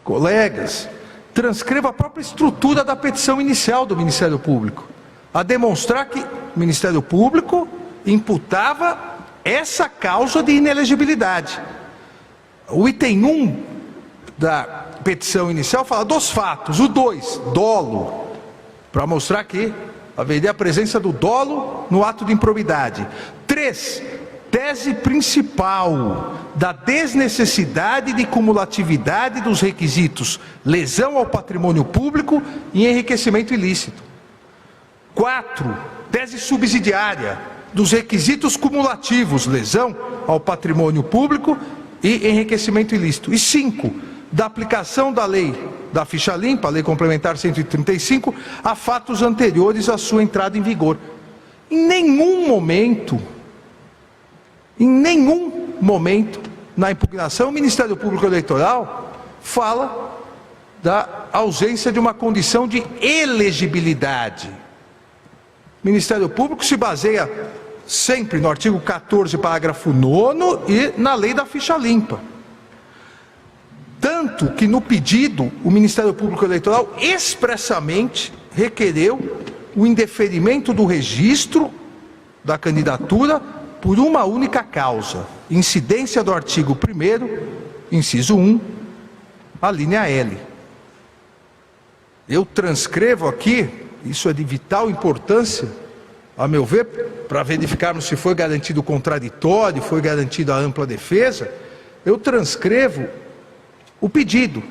colegas, transcreva a própria estrutura da petição inicial do Ministério Público, a demonstrar que o Ministério Público imputava essa causa de inelegibilidade. O item 1 da petição inicial fala dos fatos. O 2, dolo, para mostrar que haveria a presença do dolo no ato de improbidade. 3, tese principal da desnecessidade de cumulatividade dos requisitos lesão ao patrimônio público e enriquecimento ilícito. 4, tese subsidiária dos requisitos cumulativos, lesão ao patrimônio público e enriquecimento ilícito. E 5, da aplicação da lei da ficha limpa, a lei complementar 135, a fatos anteriores à sua entrada em vigor. Em nenhum momento, na impugnação, o Ministério Público Eleitoral fala da ausência de uma condição de elegibilidade. O Ministério Público se baseia sempre no artigo 14, parágrafo 9º e na lei da ficha limpa. Tanto que no pedido, o Ministério Público Eleitoral expressamente requereu o indeferimento do registro da candidatura por uma única causa: incidência do artigo 1º, inciso 1, a linha L. Eu transcrevo aqui, isso é de vital importância, a meu ver, para verificarmos se foi garantido o contraditório, foi garantida a ampla defesa, eu transcrevo o pedido.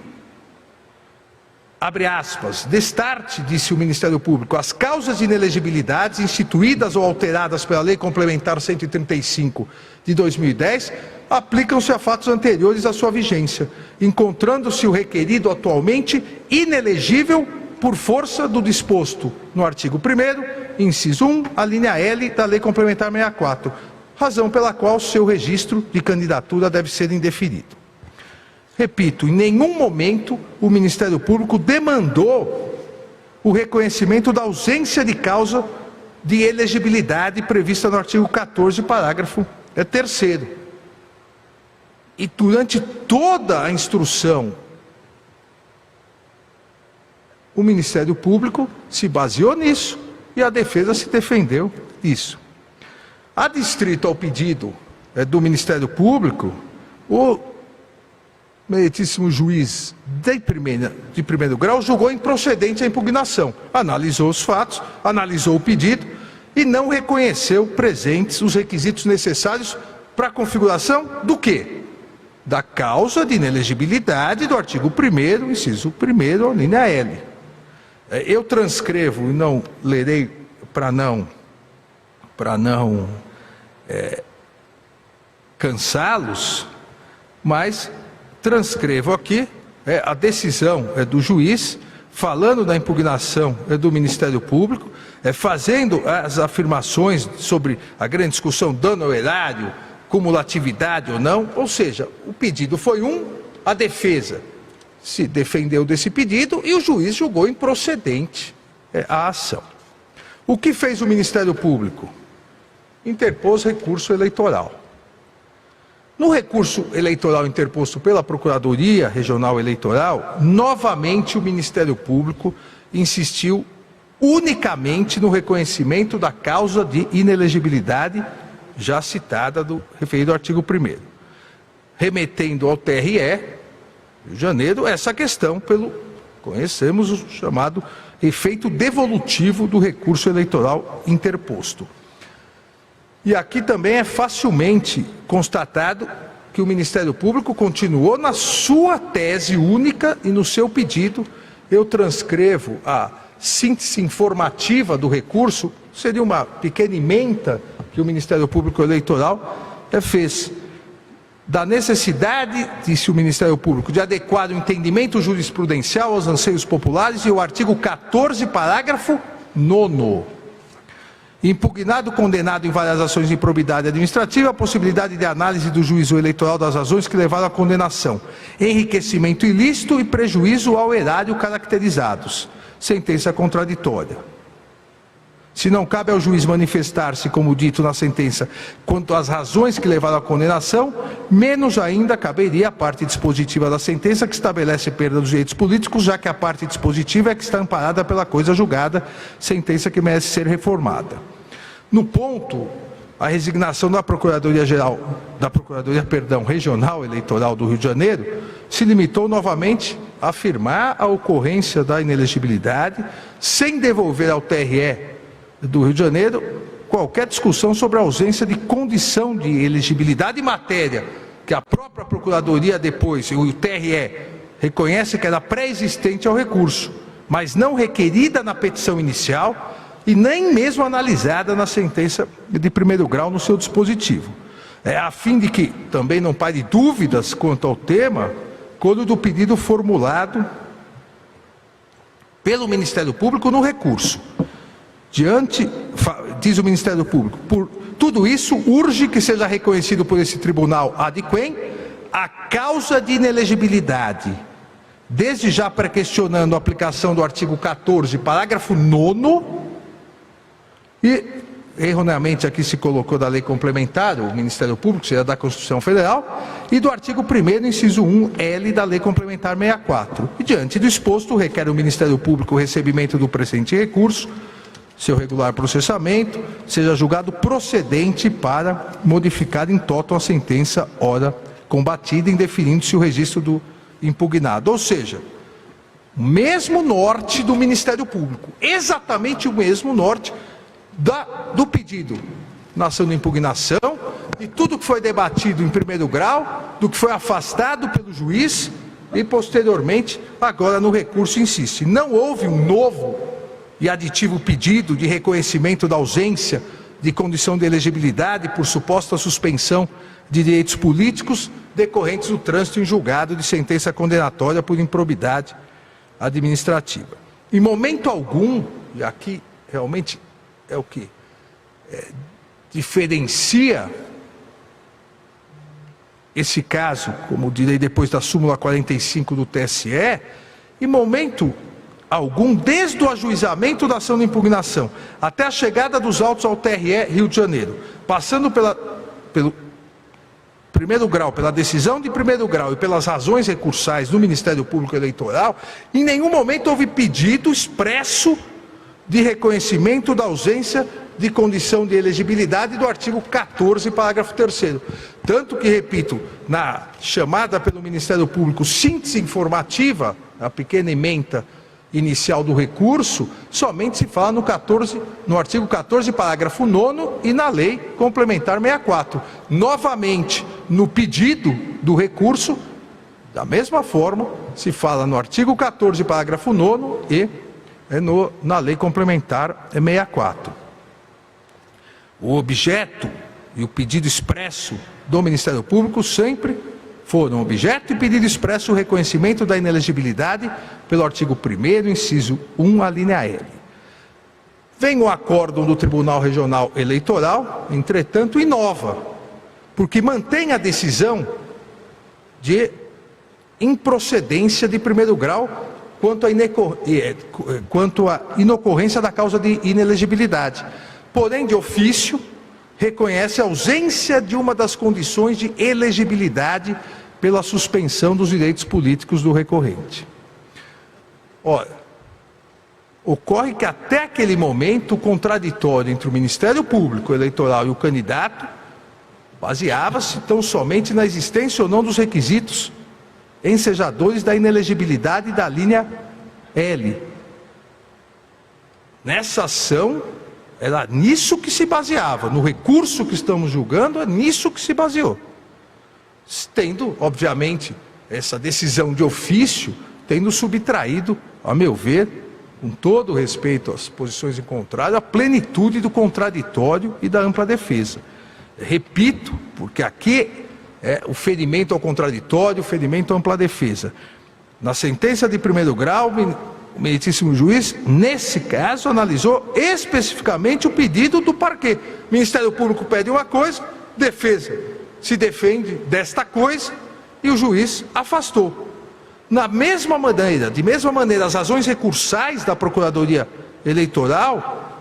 Abre aspas, destarte, disse o Ministério Público, as causas de inelegibilidade instituídas ou alteradas pela Lei Complementar 135 de 2010 aplicam-se a fatos anteriores à sua vigência, encontrando-se o requerido atualmente inelegível por força do disposto no artigo 1º, inciso 1, a linha L da Lei Complementar 64, razão pela qual seu registro de candidatura deve ser indeferido. Repito, em nenhum momento o Ministério Público demandou o reconhecimento da ausência de causa de elegibilidade prevista no artigo 14, parágrafo 3º. E durante toda a instrução, o Ministério Público se baseou nisso e a defesa se defendeu disso. Adstrito ao pedido do Ministério Público, o meritíssimo juiz de primeiro grau julgou improcedente a impugnação, analisou os fatos, analisou o pedido e não reconheceu presentes os requisitos necessários para a configuração do quê? Da causa de inelegibilidade do artigo 1º, inciso 1º, linha L. Eu transcrevo e não lerei para não cansá-los, mas transcrevo aqui a decisão do juiz, falando da impugnação do Ministério Público, fazendo as afirmações sobre a grande discussão dano ao erário, cumulatividade ou não, ou seja, o pedido foi a defesa se defendeu desse pedido e o juiz julgou improcedente a ação. O que fez o Ministério Público? Interpôs recurso eleitoral. No recurso eleitoral interposto pela Procuradoria Regional Eleitoral, novamente o Ministério Público insistiu unicamente no reconhecimento da causa de inelegibilidade já citada do referido artigo 1º, remetendo ao TRE, Rio de Janeiro, essa questão conhecemos o chamado efeito devolutivo do recurso eleitoral interposto. E aqui também é facilmente constatado que o Ministério Público continuou na sua tese única e no seu pedido. Eu transcrevo a síntese informativa do recurso, seria uma pequena ementa que o Ministério Público Eleitoral fez. Da necessidade, disse o Ministério Público, de adequar o entendimento jurisprudencial aos anseios populares e o artigo 14, parágrafo 9º. Impugnado, condenado em várias ações de improbidade administrativa, a possibilidade de análise do juízo eleitoral das razões que levaram à condenação, enriquecimento ilícito e prejuízo ao erário caracterizados. Sentença contraditória. Se não cabe ao juiz manifestar-se, como dito na sentença, quanto às razões que levaram à condenação, menos ainda caberia à parte dispositiva da sentença que estabelece perda dos direitos políticos, já que a parte dispositiva é que está amparada pela coisa julgada, sentença que merece ser reformada. No ponto, a resignação da Regional Eleitoral do Rio de Janeiro se limitou novamente a afirmar a ocorrência da inelegibilidade, sem devolver ao TRE do Rio de Janeiro qualquer discussão sobre a ausência de condição de elegibilidade, matéria que a própria Procuradoria depois, e o TRE, reconhece que era pré-existente ao recurso, mas não requerida na petição inicial e nem mesmo analisada na sentença de primeiro grau no seu dispositivo. A fim de que também não pare dúvidas quanto ao tema, quando do pedido formulado pelo Ministério Público no recurso. Diz o Ministério Público, por tudo isso, urge que seja reconhecido por esse tribunal ad quem a causa de inelegibilidade, desde já pré-questionando a aplicação do artigo 14, parágrafo 9º, e erroneamente aqui se colocou da lei complementar, o Ministério Público, seria da Constituição Federal, e do artigo 1º, inciso 1L da Lei Complementar 64. E diante do exposto, requer o Ministério Público o recebimento do presente recurso, seu regular processamento, seja julgado procedente para modificar em toto a sentença ora combatida, indeferindo-se o registro do impugnado. Ou seja, o mesmo norte do Ministério Público, exatamente o mesmo norte do pedido na ação de impugnação, de tudo que foi debatido em primeiro grau, do que foi afastado pelo juiz e posteriormente, agora no recurso insiste. Não houve um novo e aditivo pedido de reconhecimento da ausência de condição de elegibilidade por suposta suspensão de direitos políticos decorrentes do trânsito em julgado de sentença condenatória por improbidade administrativa. Em momento algum, e aqui realmente é o que diferencia esse caso, como direi depois da súmula 45 do TSE, em momento algum, desde o ajuizamento da ação de impugnação até a chegada dos autos ao TRE Rio de Janeiro, passando pelo primeiro grau, pela decisão de primeiro grau e pelas razões recursais do Ministério Público Eleitoral, em nenhum momento houve pedido expresso de reconhecimento da ausência de condição de elegibilidade do artigo 14, parágrafo 3º. Tanto que, repito, na chamada pelo Ministério Público síntese informativa, a pequena ementa inicial do recurso, somente se fala no artigo 14, parágrafo 9º e na lei complementar 64. Novamente, no pedido do recurso, da mesma forma, se fala no artigo 14, parágrafo 9º e na lei complementar 64. O objeto e o pedido expresso do Ministério Público sempre foram objeto e pedido expresso o reconhecimento da inelegibilidade pelo artigo 1º, inciso 1, a linha L. Vem o acórdão do Tribunal Regional Eleitoral, entretanto, inova, porque mantém a decisão de improcedência de primeiro grau quanto à inocorrência da causa de inelegibilidade. Porém, de ofício, reconhece a ausência de uma das condições de elegibilidade pela suspensão dos direitos políticos do recorrente. Ora, ocorre que até aquele momento o contraditório entre o Ministério Público Eleitoral e o candidato baseava-se tão somente na existência ou não dos requisitos ensejadores da inelegibilidade da linha L. Nessa ação, era nisso que se baseava, no recurso que estamos julgando, é nisso que se baseou. Tendo, obviamente, essa decisão de ofício, tendo subtraído, a meu ver, com todo respeito às posições em contrário, a plenitude do contraditório e da ampla defesa. Repito, porque aqui é o ferimento ao contraditório, o ferimento à ampla defesa. Na sentença de primeiro grau, o meritíssimo juiz, nesse caso, analisou especificamente o pedido do parquê. O Ministério Público pede uma coisa, defesa se defende desta coisa e o juiz afastou. De mesma maneira, as razões recursais da Procuradoria Eleitoral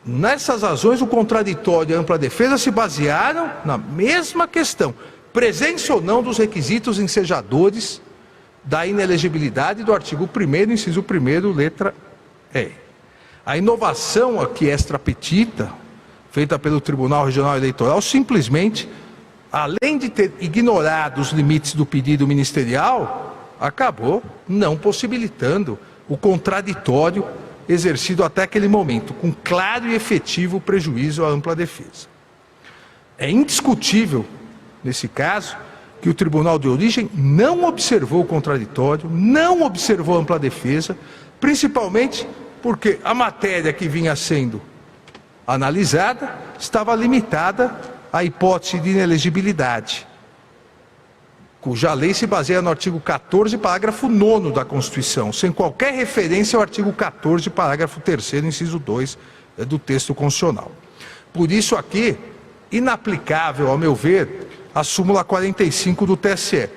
Nessas razões, o contraditório e a ampla defesa se basearam na mesma questão: presença ou não dos requisitos ensejadores da inelegibilidade do artigo 1º, inciso 1º, letra E. A inovação aqui extra petita, feita pelo Tribunal Regional Eleitoral, simplesmente, além de ter ignorado os limites do pedido ministerial, acabou não possibilitando o contraditório exercido até aquele momento, com claro e efetivo prejuízo à ampla defesa. É indiscutível, nesse caso, que o tribunal de origem não observou o contraditório, não observou a ampla defesa, principalmente porque a matéria que vinha sendo analisada estava limitada à hipótese de inelegibilidade, cuja lei se baseia no artigo 14, parágrafo 9º da Constituição, sem qualquer referência ao artigo 14, parágrafo 3º, inciso 2 do texto constitucional. Por isso aqui, inaplicável, ao meu ver, a súmula 45 do TSE.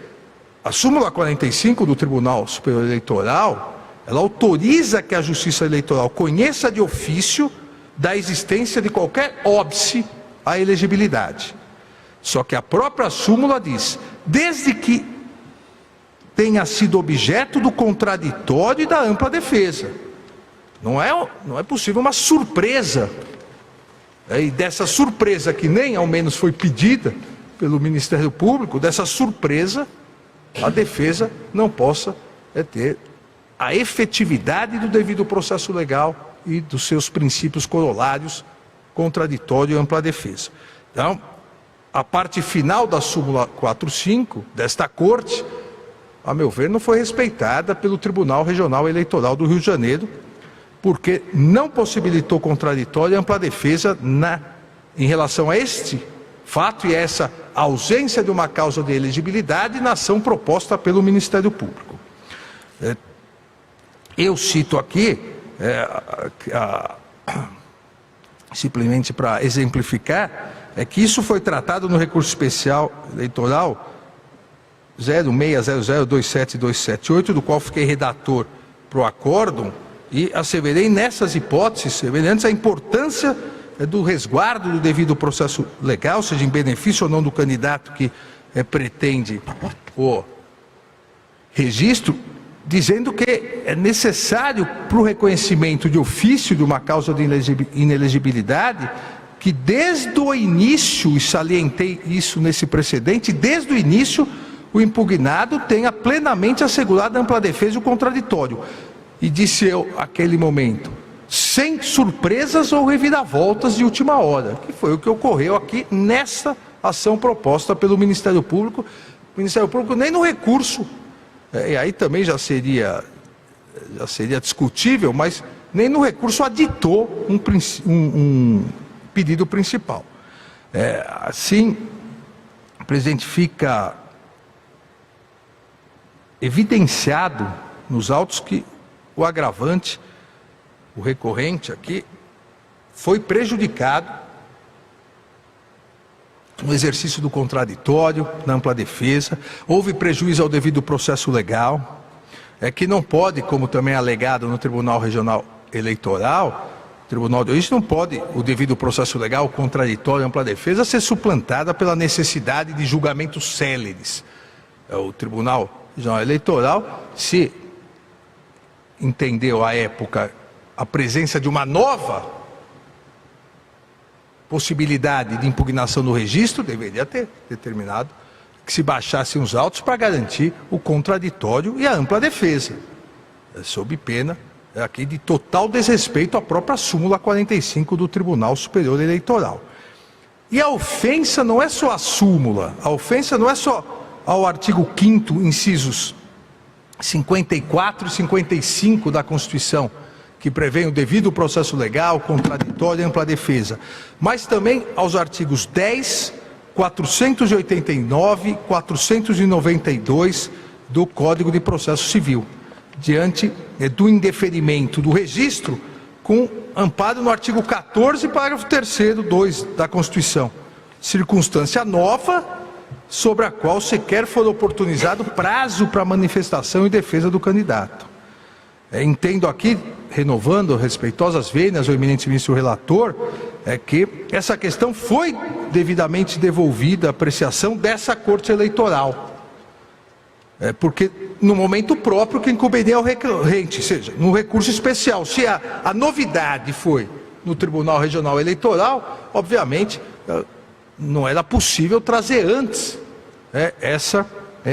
A súmula 45 do Tribunal Superior Eleitoral, ela autoriza que a Justiça Eleitoral conheça de ofício da existência de qualquer óbice à elegibilidade. Só que a própria súmula diz, desde que tenha sido objeto do contraditório e da ampla defesa. Não é possível uma surpresa, e dessa surpresa que nem ao menos foi pedida pelo Ministério Público, dessa surpresa a defesa não possa ter a efetividade do devido processo legal e dos seus princípios corolários, contraditório e ampla defesa. Então, a parte final da súmula 45 desta Corte, a meu ver, não foi respeitada pelo Tribunal Regional Eleitoral do Rio de Janeiro, porque não possibilitou contraditório e ampla defesa em relação a este fato e essa ausência de uma causa de elegibilidade na ação proposta pelo Ministério Público. Eu cito aqui, simplesmente para exemplificar, que isso foi tratado no recurso especial eleitoral 06002778, do qual fiquei redator para o acórdão, e asseverei nessas hipóteses semelhantes a importância do resguardo do devido processo legal, seja em benefício ou não do candidato que pretende o registro, dizendo que é necessário para o reconhecimento de ofício de uma causa de inelegibilidade que desde o início, e salientei isso nesse precedente, desde o início o impugnado tenha plenamente assegurado a ampla defesa e o contraditório. E disse eu, naquele momento, sem surpresas ou reviravoltas de última hora, que foi o que ocorreu aqui nessa ação proposta pelo Ministério Público. O Ministério Público nem no recurso, e aí também já seria discutível, mas nem no recurso aditou um pedido principal. Assim, presidente, fica evidenciado nos autos que o agravante, o recorrente aqui, foi prejudicado no exercício do contraditório, na ampla defesa, houve prejuízo ao devido processo legal, que não pode, como também é alegado no Tribunal Regional Eleitoral, Tribunal de Origem, não pode o devido processo legal, o contraditório e ampla defesa ser suplantada pela necessidade de julgamentos céleres. O Tribunal Regional Eleitoral, se entendeu à época a presença de uma nova possibilidade de impugnação no registro, deveria ter determinado que se baixassem os autos para garantir o contraditório e a ampla defesa, sob pena aqui de total desrespeito à própria súmula 45 do Tribunal Superior Eleitoral. E a ofensa não é só a súmula, a ofensa não é só ao artigo 5º, incisos 54 e 55 da Constituição, que prevêem o devido processo legal, contraditório e ampla defesa, mas também aos artigos 10, 489 e 492 do Código de Processo Civil, diante do indeferimento do registro, com amparo no artigo 14, parágrafo 3º, 2 da Constituição, circunstância nova sobre a qual sequer for oportunizado prazo para manifestação e defesa do candidato. Entendo aqui, renovando respeitosas vênias ao eminente ministro relator, que essa questão foi devidamente devolvida à apreciação dessa Corte Eleitoral. Porque no momento próprio quem couberia ao recorrente, ou seja, no recurso especial. Se a novidade foi no Tribunal Regional Eleitoral, obviamente não era possível trazer antes essa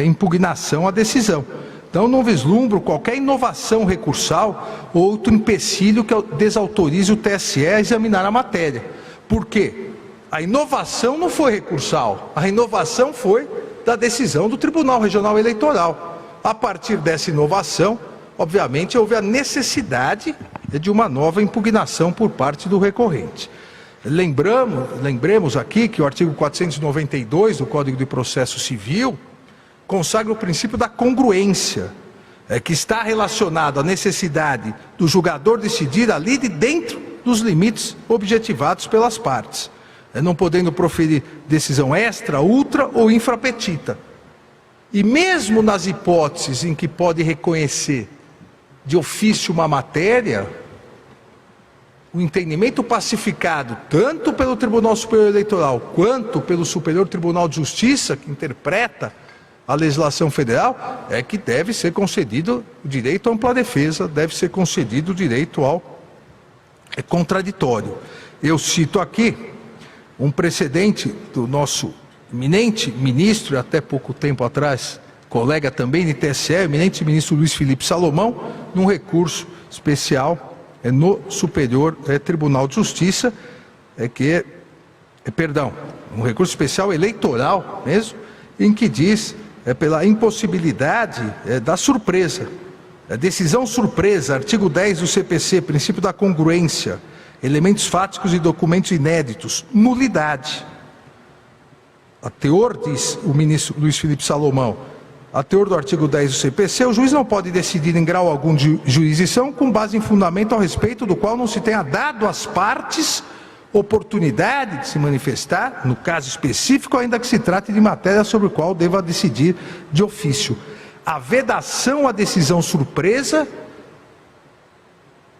impugnação à decisão. Então não vislumbro qualquer inovação recursal ou outro empecilho que desautorize o TSE a examinar a matéria. Por quê? A inovação não foi recursal, a inovação foi da decisão do Tribunal Regional Eleitoral. A partir dessa inovação, obviamente, houve a necessidade de uma nova impugnação por parte do recorrente. Lembremos aqui que o artigo 492 do Código de Processo Civil consagra o princípio da congruência, que está relacionado à necessidade do julgador decidir ali de dentro dos limites objetivados pelas partes, não podendo proferir decisão extra, ultra ou infrapetita. E mesmo nas hipóteses em que pode reconhecer de ofício uma matéria, o entendimento pacificado, tanto pelo Tribunal Superior Eleitoral, quanto pelo Superior Tribunal de Justiça, que interpreta a legislação federal, é que deve ser concedido o direito à ampla defesa, deve ser concedido o direito ao contraditório. Eu cito aqui um precedente do nosso eminente ministro, até pouco tempo atrás, colega também de TSE, eminente ministro Luiz Felipe Salomão, num recurso especial no Superior Tribunal de Justiça, um recurso especial eleitoral mesmo, em que diz pela impossibilidade da surpresa. A decisão surpresa, artigo 10 do CPC, princípio da congruência, elementos fáticos e documentos inéditos, nulidade. A teor, diz o ministro Luiz Felipe Salomão, a teor do artigo 10 do CPC, o juiz não pode decidir em grau algum de jurisdição com base em fundamento ao respeito do qual não se tenha dado às partes oportunidade de se manifestar, no caso específico, ainda que se trate de matéria sobre a qual deva decidir de ofício. A vedação à decisão surpresa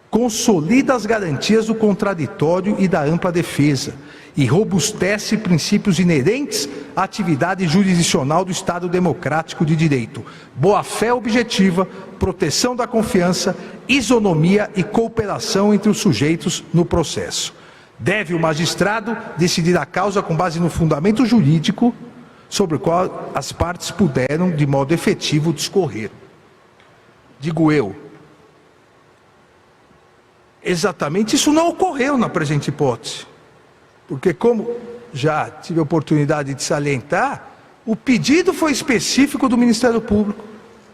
consolida as garantias do contraditório e da ampla defesa e robustece princípios inerentes à atividade jurisdicional do Estado Democrático de Direito, boa-fé objetiva, proteção da confiança, isonomia e cooperação entre os sujeitos no processo. Deve o magistrado decidir a causa com base no fundamento jurídico sobre o qual as partes puderam, de modo efetivo, discorrer. Digo eu, exatamente isso não ocorreu na presente hipótese, porque, como já tive a oportunidade de salientar, o pedido foi específico do Ministério Público,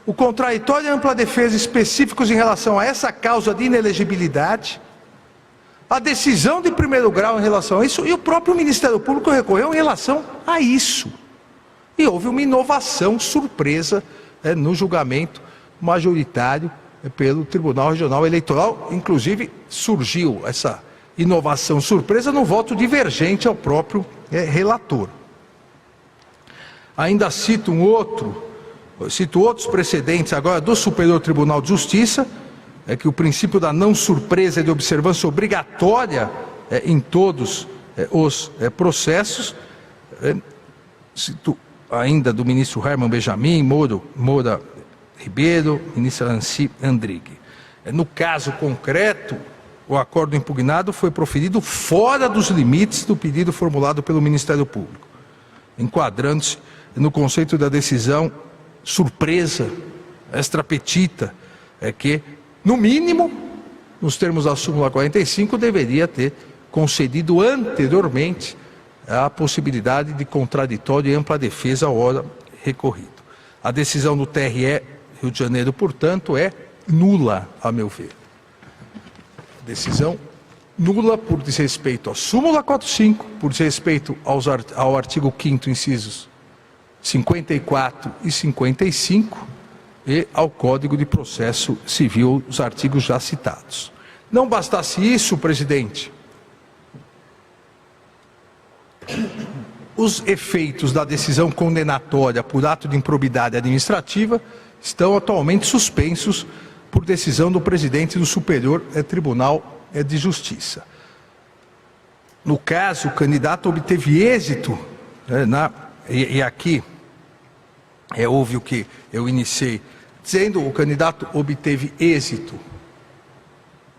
o contraditório e a ampla defesa específicos em relação a essa causa de inelegibilidade, a decisão de primeiro grau em relação a isso, e o próprio Ministério Público recorreu em relação a isso. E houve uma inovação surpresa no julgamento majoritário pelo Tribunal Regional Eleitoral. Inclusive, surgiu essa inovação surpresa no voto divergente ao próprio relator. Ainda cito outros precedentes agora do Superior Tribunal de Justiça, que o princípio da não surpresa é de observância obrigatória em todos os processos. Cito ainda do ministro Herman Benjamin, Moura Ribeiro, ministra Nancy Andrighi. No caso concreto, o acordo impugnado foi proferido fora dos limites do pedido formulado pelo Ministério Público, enquadrando-se no conceito da decisão surpresa, extrapetita, que, no mínimo, nos termos da súmula 45, deveria ter concedido anteriormente a possibilidade de contraditório e ampla defesa à hora recorrido. A decisão do TRE Rio de Janeiro, portanto, é nula, a meu ver. Decisão nula por desrespeito à súmula 45, por desrespeito ao artigo 5º, incisos 54 e 55, e ao Código de Processo Civil, os artigos já citados. Não bastasse isso, presidente, os efeitos da decisão condenatória por ato de improbidade administrativa estão atualmente suspensos por decisão do presidente do Superior Tribunal de Justiça. No caso, o candidato obteve êxito, e aqui houve o que eu iniciei, dizendo o candidato obteve êxito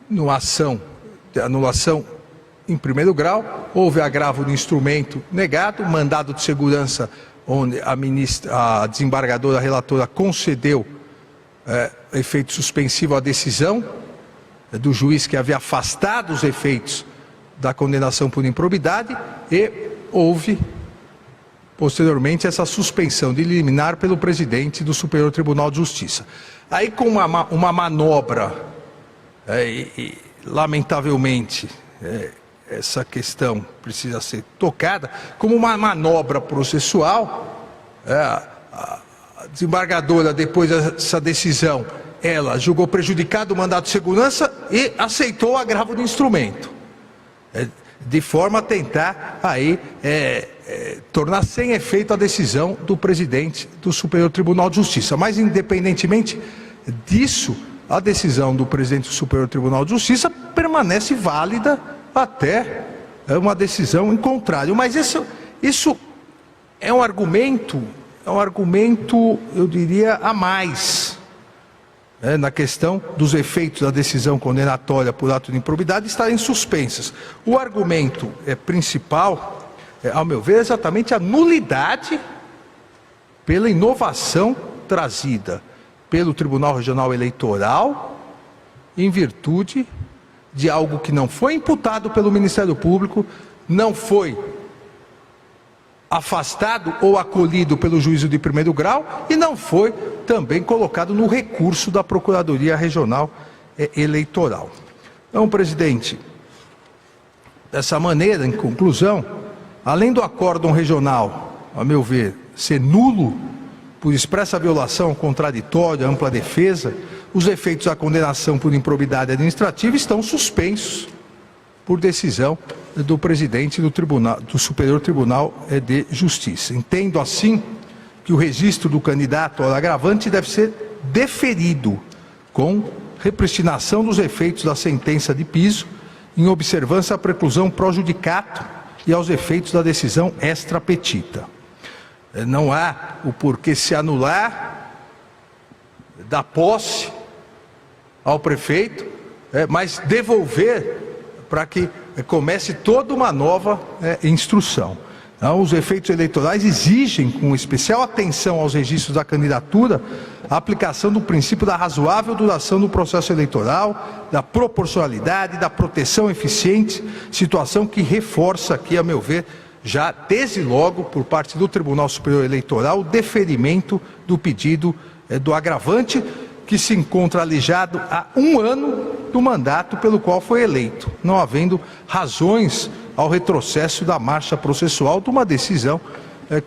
numa ação de anulação em primeiro grau, houve agravo do instrumento negado, mandado de segurança, onde a desembargadora relatora concedeu efeito suspensivo à decisão do juiz que havia afastado os efeitos da condenação por improbidade, e houve posteriormente essa suspensão de liminar pelo presidente do Superior Tribunal de Justiça. Aí, com uma manobra, lamentavelmente, essa questão precisa ser tocada, como uma manobra processual, a desembargadora, depois dessa decisão, ela julgou prejudicado o mandado de segurança e aceitou o agravo do instrumento, de forma a tentar aí tornar sem efeito a decisão do presidente do Superior Tribunal de Justiça. Mas, independentemente disso, a decisão do presidente do Superior Tribunal de Justiça permanece válida até uma decisão em contrário. Mas isso é um argumento, eu diria, a mais, na questão dos efeitos da decisão condenatória por ato de improbidade estarem suspensas. O argumento principal, ao meu ver, é exatamente a nulidade pela inovação trazida pelo Tribunal Regional Eleitoral, em virtude de algo que não foi imputado pelo Ministério Público, não foi afastado ou acolhido pelo juízo de primeiro grau e não foi também colocado no recurso da Procuradoria Regional Eleitoral. Então, presidente, dessa maneira, em conclusão, além do acórdão regional, a meu ver, ser nulo por expressa violação ao contraditório, ampla defesa, os efeitos da condenação por improbidade administrativa estão suspensos por decisão do presidente do Superior Tribunal de Justiça. Entendo assim que o registro do candidato ao agravante deve ser deferido com repristinação dos efeitos da sentença de piso, em observância à preclusão pro judicato e aos efeitos da decisão extra petita. Não há o porquê se anular da posse ao prefeito, mas devolver para que comece toda uma nova instrução. Então, os efeitos eleitorais exigem, com especial atenção aos registros da candidatura, a aplicação do princípio da razoável duração do processo eleitoral, da proporcionalidade, da proteção eficiente, situação que reforça aqui, a meu ver, já desde logo, por parte do Tribunal Superior Eleitoral, o deferimento do pedido do agravante, que se encontra alijado há 1 ano do mandato pelo qual foi eleito, não havendo razões ao retrocesso da marcha processual de uma decisão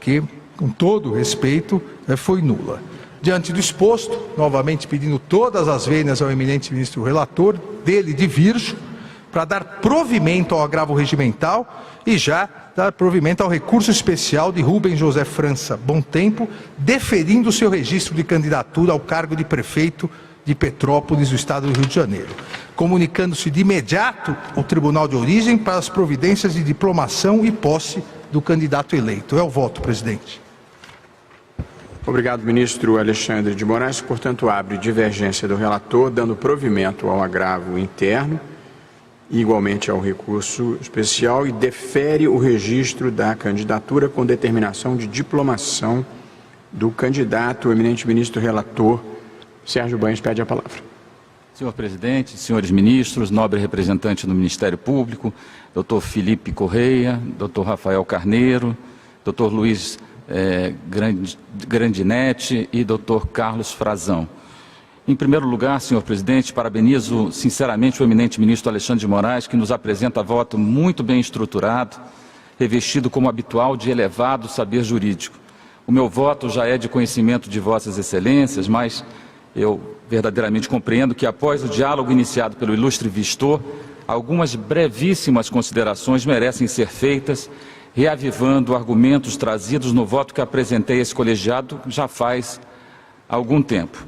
que, com todo respeito, foi nula. Diante do exposto, novamente pedindo todas as vênias ao eminente ministro relator, dele divirjo, para dar provimento ao agravo regimental e já dar provimento ao recurso especial de Rubem José França Bom Tempo, deferindo seu registro de candidatura ao cargo de prefeito de Petrópolis, do estado do Rio de Janeiro, comunicando-se de imediato ao Tribunal de Origem para as providências de diplomação e posse do candidato eleito. É o voto, presidente. Obrigado, ministro Alexandre de Moraes. Portanto, abre divergência do relator, dando provimento ao agravo interno, igualmente ao recurso especial, e defere o registro da candidatura com determinação de diplomação do candidato. O eminente ministro relator, Sérgio Banhos, pede a palavra. Senhor presidente, senhores ministros, nobre representante do Ministério Público, doutor Felipe Correia, doutor Rafael Carneiro, doutor Luiz Grandinetti e doutor Carlos Frazão. Em primeiro lugar, senhor presidente, parabenizo sinceramente o eminente ministro Alexandre de Moraes, que nos apresenta voto muito bem estruturado, revestido como habitual de elevado saber jurídico. O meu voto já é de conhecimento de vossas excelências, mas eu verdadeiramente compreendo que, após o diálogo iniciado pelo ilustre vistor, algumas brevíssimas considerações merecem ser feitas, reavivando argumentos trazidos no voto que apresentei a esse colegiado já faz algum tempo.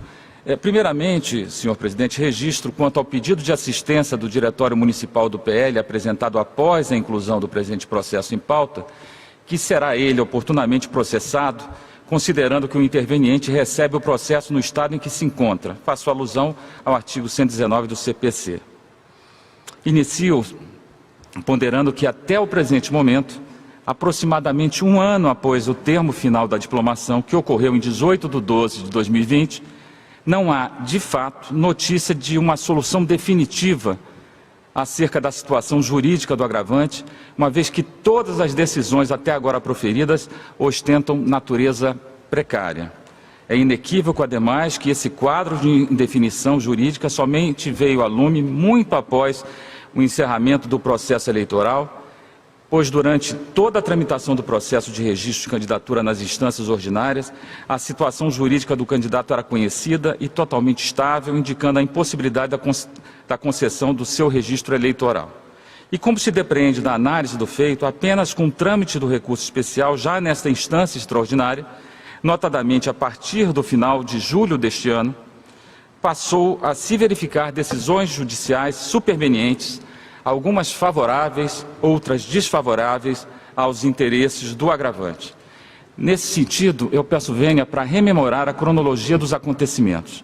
Primeiramente, senhor presidente, registro quanto ao pedido de assistência do Diretório Municipal do PL apresentado após a inclusão do presente processo em pauta, que será ele oportunamente processado, considerando que o interveniente recebe o processo no estado em que se encontra. Faço alusão ao artigo 119 do CPC. Inicio ponderando que até o presente momento, aproximadamente um ano após o termo final da diplomação, que ocorreu em 18/12/2020, não há, de fato, notícia de uma solução definitiva acerca da situação jurídica do agravante, uma vez que todas as decisões até agora proferidas ostentam natureza precária. É inequívoco, ademais, que esse quadro de indefinição jurídica somente veio a lume muito após o encerramento do processo eleitoral, pois durante toda a tramitação do processo de registro de candidatura nas instâncias ordinárias, a situação jurídica do candidato era conhecida e totalmente estável, indicando a impossibilidade da concessão do seu registro eleitoral. E como se depreende da análise do feito, apenas com o trâmite do recurso especial, já nesta instância extraordinária, notadamente a partir do final de julho deste ano, passou a se verificar decisões judiciais supervenientes, algumas favoráveis, outras desfavoráveis aos interesses do agravante. Nesse sentido, eu peço vênia para rememorar a cronologia dos acontecimentos.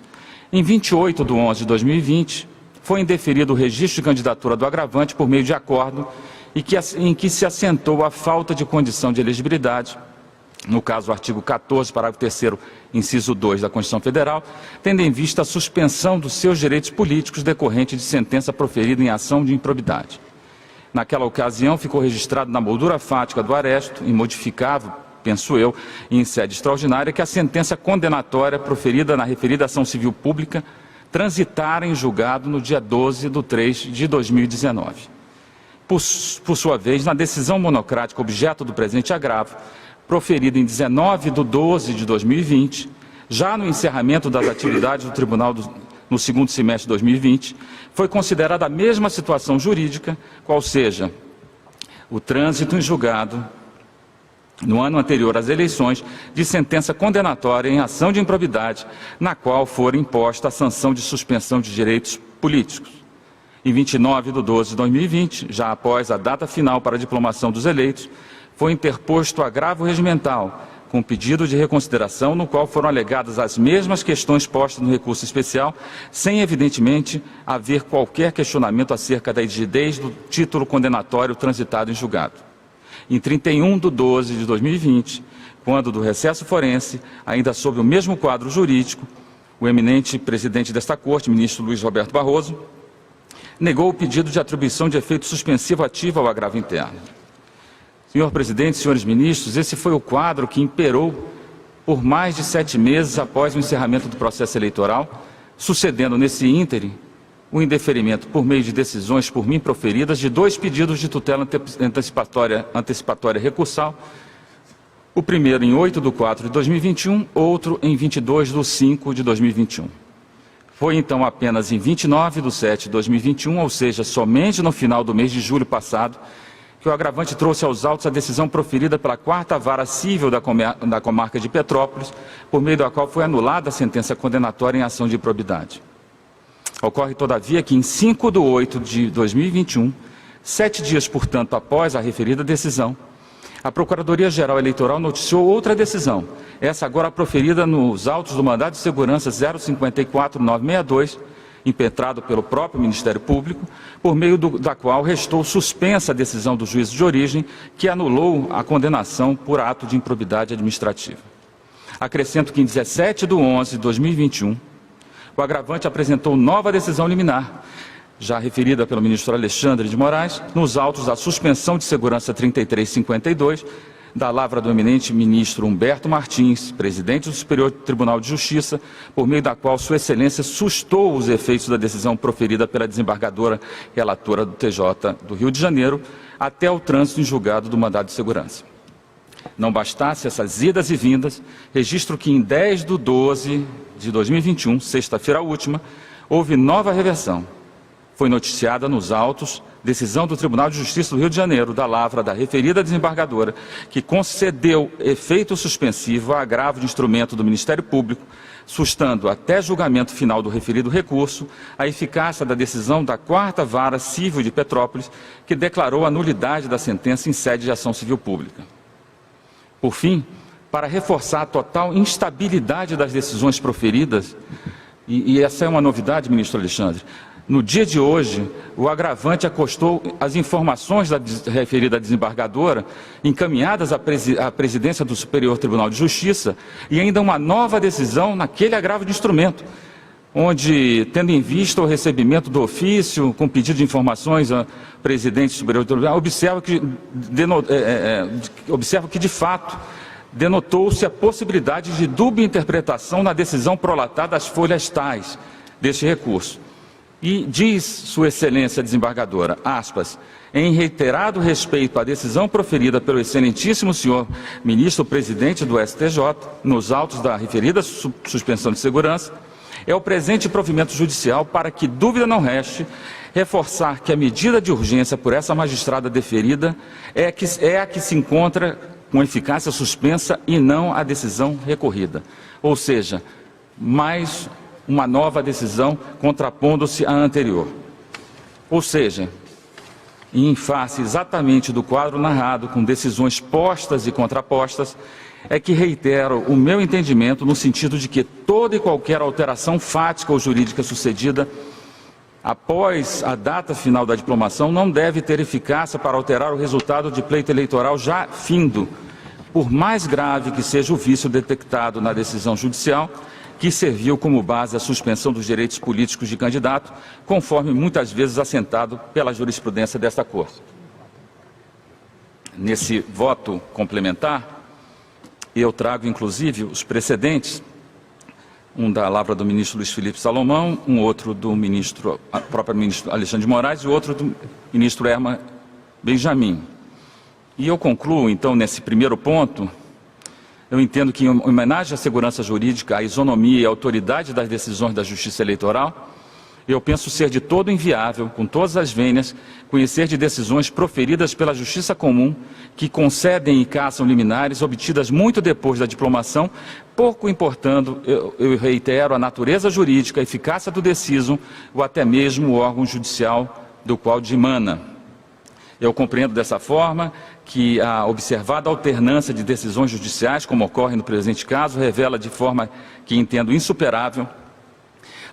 Em 28/11/2020, foi indeferido o registro de candidatura do agravante por meio de acordo em que se assentou a falta de condição de elegibilidade, no caso o artigo 14, parágrafo 3º, inciso 2 da Constituição Federal, tendo em vista a suspensão dos seus direitos políticos decorrente de sentença proferida em ação de improbidade. Naquela ocasião, ficou registrado na moldura fática do aresto, imodificável, penso eu, em sede extraordinária, que a sentença condenatória proferida na referida ação civil pública transitara em julgado no dia 12/3/2019. Por sua vez, na decisão monocrática objeto do presente agravo, proferida em 19/12/2020, já no encerramento das atividades do Tribunal no segundo semestre de 2020, foi considerada a mesma situação jurídica, qual seja o trânsito em julgado, no ano anterior às eleições, de sentença condenatória em ação de improbidade, na qual for imposta a sanção de suspensão de direitos políticos. Em 29/12/2020, já após a data final para a diplomação dos eleitos, foi interposto agravo regimental, com pedido de reconsideração, no qual foram alegadas as mesmas questões postas no recurso especial, sem, evidentemente, haver qualquer questionamento acerca da rigidez do título condenatório transitado em julgado. Em 31/12/2020, quando do recesso forense, ainda sob o mesmo quadro jurídico, o eminente presidente desta Corte, ministro Luiz Roberto Barroso, negou o pedido de atribuição de efeito suspensivo ativo ao agravo interno. Senhor presidente, senhores ministros, esse foi o quadro que imperou por mais de 7 meses após o encerramento do processo eleitoral, sucedendo nesse ínterim o indeferimento por meio de decisões por mim proferidas de 2 pedidos de tutela antecipatória recursal, o primeiro em 8/4/2021, outro em 22/5/2021. Foi então apenas em 29/7/2021, ou seja, somente no final do mês de julho passado, que o agravante trouxe aos autos a decisão proferida pela 4ª Vara Cível da Comarca de Petrópolis, por meio da qual foi anulada a sentença condenatória em ação de improbidade. Ocorre, todavia, que em 5/8/2021, 7 dias, portanto, após a referida decisão, a Procuradoria-Geral Eleitoral noticiou outra decisão, essa agora proferida nos autos do mandado de segurança 054962, impetrado pelo próprio Ministério Público, por meio da qual restou suspensa a decisão do juízo de origem, que anulou a condenação por ato de improbidade administrativa. Acrescento que em 17/11/2021, o agravante apresentou nova decisão liminar, já referida pelo ministro Alexandre de Moraes, nos autos da suspensão de segurança 3352, da lavra do eminente ministro Humberto Martins, presidente do Superior Tribunal de Justiça, por meio da qual Sua Excelência sustou os efeitos da decisão proferida pela desembargadora relatora do TJ do Rio de Janeiro, até o trânsito em julgado do mandado de segurança. Não bastasse essas idas e vindas, registro que em 10/12/2021, sexta-feira última, houve nova reversão. Foi noticiada nos autos decisão do Tribunal de Justiça do Rio de Janeiro, da lavra da referida desembargadora, que concedeu efeito suspensivo a agravo de instrumento do Ministério Público, sustando até julgamento final do referido recurso a eficácia da decisão da 4ª Vara Civil de Petrópolis, que declarou a nulidade da sentença em sede de ação civil pública. Por fim, para reforçar a total instabilidade das decisões proferidas, e essa é uma novidade, ministro Alexandre, no dia de hoje, o agravante acostou as informações da referida desembargadora, encaminhadas à presidência do Superior Tribunal de Justiça, e ainda uma nova decisão naquele agravo de instrumento, onde, tendo em vista o recebimento do ofício, com pedido de informações ao presidente do Superior Tribunal, observa que, de fato, denotou-se a possibilidade de dúbia interpretação na decisão prolatada às folhas tais deste recurso. E diz Sua Excelência desembargadora, aspas, em reiterado respeito à decisão proferida pelo excelentíssimo senhor ministro presidente do STJ, nos autos da referida suspensão de segurança, é o presente provimento judicial para que dúvida não reste, reforçar que a medida de urgência por essa magistrada deferida é a que se encontra com eficácia suspensa e não a decisão recorrida. Ou seja, mais uma nova decisão contrapondo-se à anterior. Ou seja, em face exatamente do quadro narrado, com decisões postas e contrapostas, é que reitero o meu entendimento no sentido de que toda e qualquer alteração fática ou jurídica sucedida após a data final da diplomação não deve ter eficácia para alterar o resultado de pleito eleitoral já findo, por mais grave que seja o vício detectado na decisão judicial, que serviu como base à suspensão dos direitos políticos de candidato, conforme muitas vezes assentado pela jurisprudência desta Corte. Nesse voto complementar, eu trago inclusive os precedentes, um da lavra do ministro Luiz Felipe Salomão, um outro do próprio ministro Alexandre de Moraes e outro do ministro Herman Benjamin. E eu concluo, então, nesse primeiro ponto. Eu entendo que, em homenagem à segurança jurídica, à isonomia e à autoridade das decisões da Justiça Eleitoral, eu penso ser de todo inviável, com todas as vênias, conhecer de decisões proferidas pela Justiça Comum, que concedem e cassam liminares obtidas muito depois da diplomação, pouco importando, eu reitero, a natureza jurídica, a eficácia do decisum, ou até mesmo o órgão judicial do qual dimana. Eu compreendo dessa forma que a observada alternância de decisões judiciais, como ocorre no presente caso, revela de forma que entendo insuperável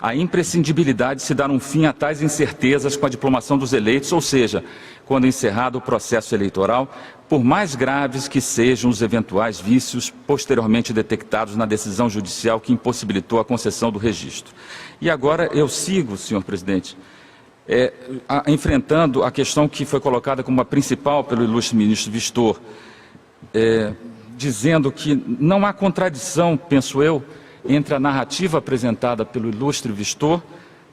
a imprescindibilidade de se dar um fim a tais incertezas com a diplomação dos eleitos, ou seja, quando encerrado o processo eleitoral, por mais graves que sejam os eventuais vícios posteriormente detectados na decisão judicial que impossibilitou a concessão do registro. E agora eu sigo, senhor presidente, enfrentando a questão que foi colocada como a principal pelo ilustre ministro Vistor, dizendo que não há contradição, penso eu, entre a narrativa apresentada pelo ilustre Vistor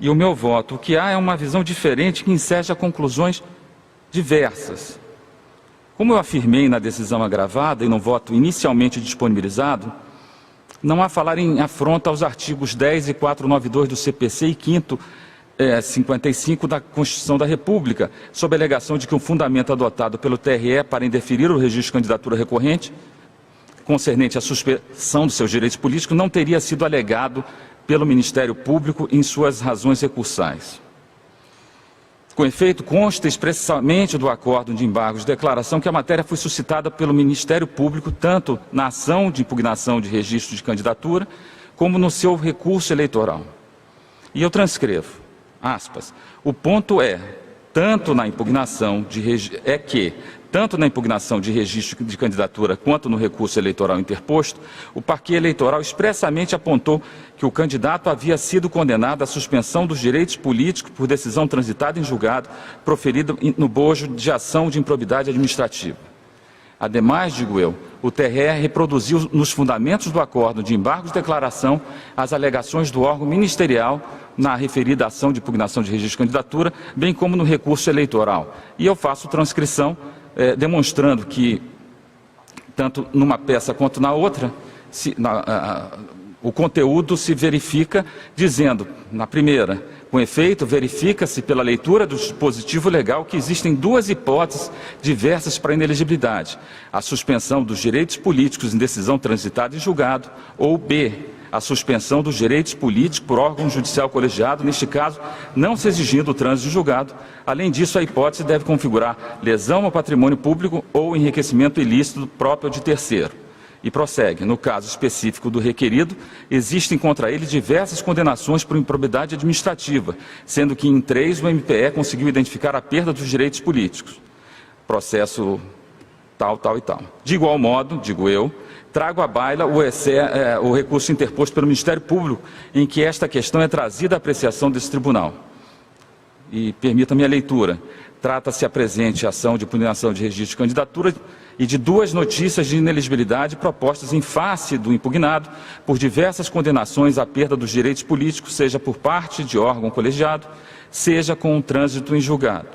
e o meu voto. O que há é uma visão diferente que enseja conclusões diversas. Como eu afirmei na decisão agravada e no voto inicialmente disponibilizado, não há falar em afronta aos artigos 10 e 492 do CPC e 5º 55 da Constituição da República, sob a alegação de que o fundamento adotado pelo TRE para indeferir o registro de candidatura recorrente, concernente à suspensão dos seus direitos políticos, não teria sido alegado pelo Ministério Público em suas razões recursais. Com efeito, consta expressamente do acordo de embargos de declaração que a matéria foi suscitada pelo Ministério Público tanto na ação de impugnação de registro de candidatura, como no seu recurso eleitoral. E eu transcrevo. Aspas, o ponto tanto na impugnação de registro de candidatura quanto no recurso eleitoral interposto, o parquê eleitoral expressamente apontou que o candidato havia sido condenado à suspensão dos direitos políticos por decisão transitada em julgado, proferida no bojo de ação de improbidade administrativa. Ademais, digo eu, o TRE reproduziu nos fundamentos do acordo de embargo de declaração as alegações do órgão ministerial na referida ação de impugnação de registro de candidatura, bem como no recurso eleitoral. E eu faço transcrição demonstrando que, tanto numa peça quanto na outra, o conteúdo se verifica dizendo, na primeira, com efeito, verifica-se pela leitura do dispositivo legal que existem duas hipóteses diversas para inelegibilidade: a suspensão dos direitos políticos em decisão transitada em julgado, ou B, a suspensão dos direitos políticos por órgão judicial colegiado, neste caso, não se exigindo o trânsito de julgado. Além disso, a hipótese deve configurar lesão ao patrimônio público ou enriquecimento ilícito próprio de terceiro. E prossegue, no caso específico do requerido, existem contra ele diversas condenações por improbidade administrativa, sendo que em 3 o MPE conseguiu identificar a perda dos direitos políticos. Processo tal, tal e tal. De igual modo, digo eu, trago à baila o recurso interposto pelo Ministério Público, em que esta questão é trazida à apreciação desse tribunal. E permita-me a leitura. Trata-se a presente ação de pugnação de registro de candidatura e de 2 notícias de inelegibilidade propostas em face do impugnado por diversas condenações à perda dos direitos políticos, seja por parte de órgão colegiado, seja com o trânsito em julgado.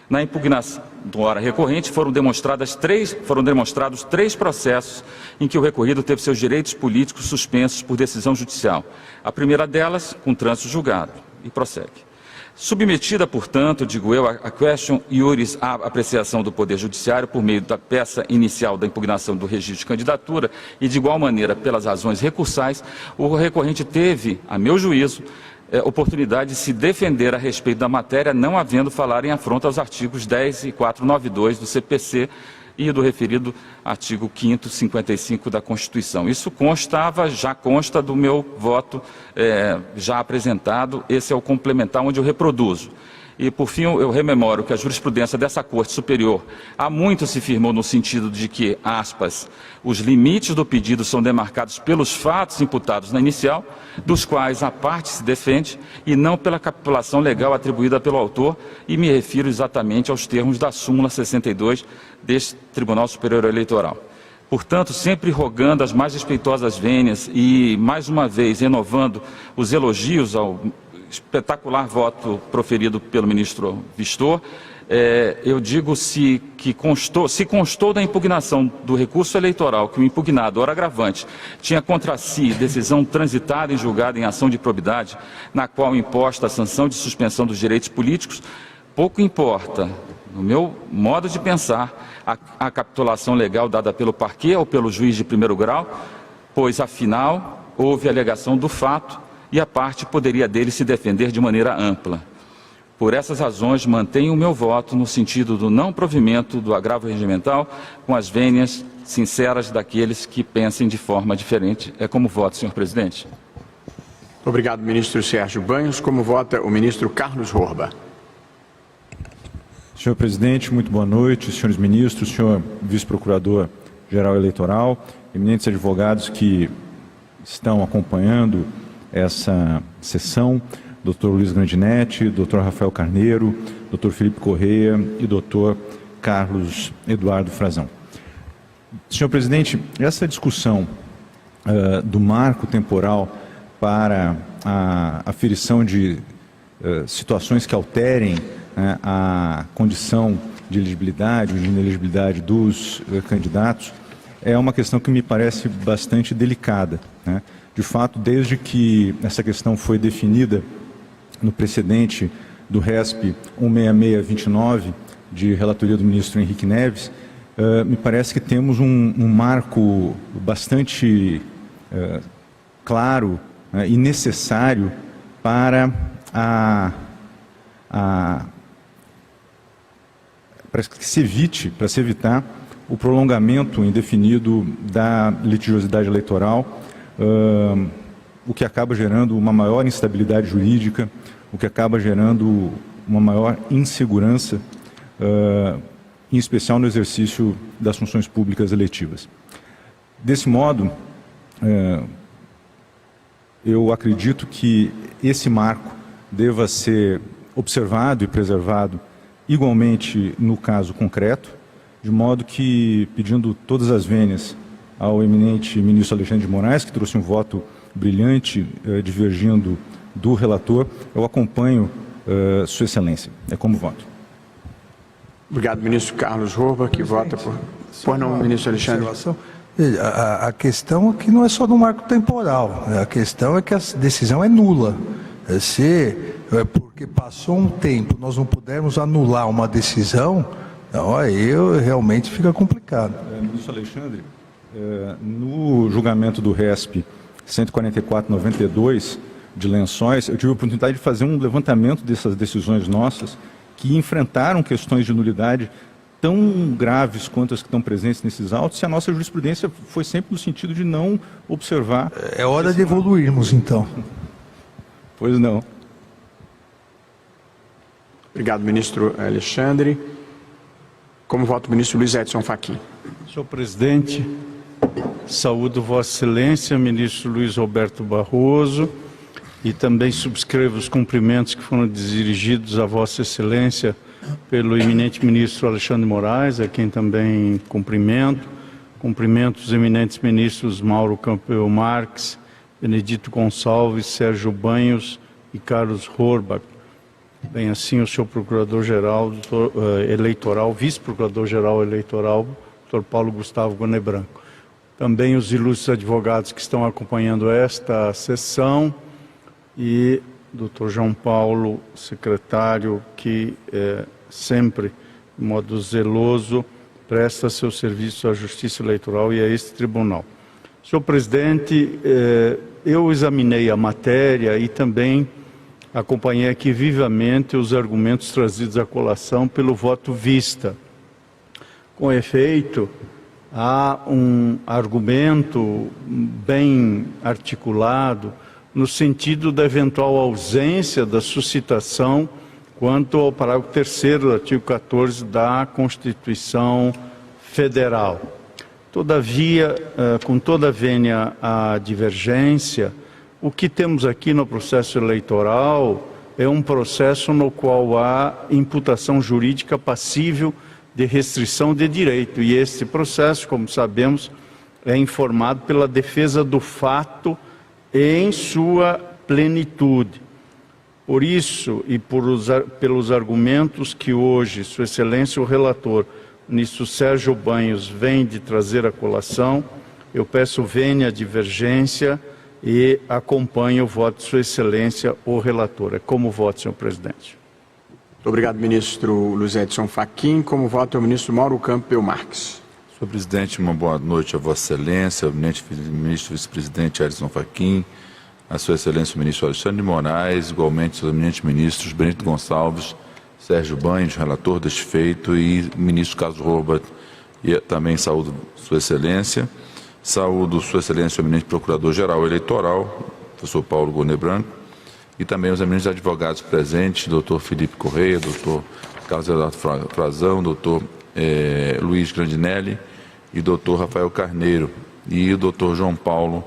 Na impugnação do hora recorrente foram demonstrados 3 processos em que o recorrido teve seus direitos políticos suspensos por decisão judicial. A primeira delas, com trânsito julgado. E prossegue. Submetida, portanto, digo eu, a question iuris à apreciação do Poder Judiciário por meio da peça inicial da impugnação do registro de candidatura e, de igual maneira, pelas razões recursais, o recorrente teve, a meu juízo, oportunidade de se defender a respeito da matéria, não havendo falar em afronta aos artigos 10 e 492 do CPC e do referido artigo 5º, 55 da Constituição. Isso já consta do meu voto já apresentado, esse é o complementar onde eu reproduzo. E, por fim, eu rememoro que a jurisprudência dessa Corte Superior há muito se firmou no sentido de que, aspas, os limites do pedido são demarcados pelos fatos imputados na inicial, dos quais a parte se defende, e não pela capitulação legal atribuída pelo autor, e me refiro exatamente aos termos da súmula 62 deste Tribunal Superior Eleitoral. Portanto, sempre rogando as mais respeitosas vênias e, mais uma vez, renovando os elogios ao espetacular voto proferido pelo ministro Vistor, eu digo se constou da impugnação do recurso eleitoral que o impugnado, ora agravante, tinha contra si decisão transitada em julgado em ação de probidade, na qual imposta a sanção de suspensão dos direitos políticos, pouco importa, no meu modo de pensar, a capitulação legal dada pelo parquê ou pelo juiz de primeiro grau, pois, afinal, houve alegação do fato e a parte poderia dele se defender de maneira ampla. Por essas razões, mantenho o meu voto no sentido do não provimento do agravo regimental, com as vênias sinceras daqueles que pensem de forma diferente. É como voto, senhor presidente. Obrigado, ministro Sérgio Banhos. Como vota o ministro Carlos Horba? Senhor presidente, muito boa noite, senhores ministros, senhor vice-procurador-geral eleitoral, eminentes advogados que estão acompanhando essa sessão, Dr. Luiz Grandinetti, Dr. Rafael Carneiro, Dr. Felipe Correia e Dr. Carlos Eduardo Frazão. Senhor presidente, essa discussão do marco temporal para a aferição de situações que alterem a condição de elegibilidade ou de inelegibilidade dos candidatos é uma questão que me parece bastante delicada, né? De fato, desde que essa questão foi definida no precedente do RESP 16629, de relatoria do ministro Henrique Neves, me parece que temos um marco bastante claro e necessário para para que se evitar o prolongamento indefinido da litigiosidade eleitoral, o que acaba gerando uma maior instabilidade jurídica, o que acaba gerando uma maior insegurança, em especial no exercício das funções públicas eletivas. Desse modo, eu acredito que esse marco deva ser observado e preservado igualmente no caso concreto, de modo que, pedindo todas as vênias ao eminente ministro Alexandre de Moraes, que trouxe um voto brilhante, divergindo do relator, eu acompanho Sua Excelência. É como voto. Obrigado, ministro Carlos Horba, que vota por... Por não, ministro Alexandre. A questão aqui não é só do marco temporal, a questão é que a decisão é nula. Porque passou um tempo, nós não pudermos anular uma decisão, então aí realmente fica complicado. Ministro Alexandre, no julgamento do RESP 144/92 de Lençóis, eu tive a oportunidade de fazer um levantamento dessas decisões nossas que enfrentaram questões de nulidade tão graves quanto as que estão presentes nesses autos, e a nossa jurisprudência foi sempre no sentido de não observar... É hora de evoluirmos, então. Pois não. Obrigado, ministro Alexandre. Como vota o ministro Luiz Edson Fachin? Senhor presidente, saúdo Vossa Excelência, ministro Luiz Roberto Barroso, e também subscrevo os cumprimentos que foram dirigidos a Vossa Excelência pelo eminente ministro Alexandre de Moraes, a quem também cumprimento. Cumprimento os eminentes ministros Mauro Campbell Marques, Benedito Gonçalves, Sérgio Banhos e Carlos Horbach. Bem assim o senhor Procurador-Geral Eleitoral, Vice-Procurador-Geral Eleitoral, Dr. Paulo Gustavo Goné Branco. Também os ilustres advogados que estão acompanhando esta sessão e Dr. João Paulo, secretário, que sempre, de modo zeloso, presta seu serviço à Justiça Eleitoral e a este tribunal. Senhor presidente, eu examinei a matéria e também acompanhei aqui vivamente os argumentos trazidos à colação pelo voto vista. Com efeito, há um argumento bem articulado no sentido da eventual ausência da suscitação quanto ao parágrafo 3º do artigo 14 da Constituição Federal. Todavia, com toda a vênia à divergência, o que temos aqui no processo eleitoral é um processo no qual há imputação jurídica passível de restrição de direito. E este processo, como sabemos, é informado pela defesa do fato em sua plenitude. Por isso, e pelos argumentos que hoje Sua Excelência o relator, ministro Sérgio Banhos, vem de trazer à colação, eu peço vênia à divergência e acompanho o voto de Sua Excelência o relator. É como voto, senhor presidente. Muito obrigado, ministro Luiz Edson Fachin. Como vota o ministro Mauro Campbell Marques? Senhor presidente, uma boa noite a Vossa Excelência, ao ministro vice-presidente Edson Fachin, a Sua Excelência o ministro Alexandre de Moraes, igualmente aos eminentes ministros Benedito Gonçalves, Sérgio Banhos, relator deste feito, e o ministro Carlos Horbach, e também saúdo Sua Excelência. Saúdo Sua Excelência o eminente Procurador-Geral Eleitoral, professor Paulo Goné Branco, e também os eminentes advogados presentes, doutor Felipe Correia, doutor Carlos Eduardo Frazão, doutor Luiz Grandinelli e doutor Rafael Carneiro, e o doutor João Paulo,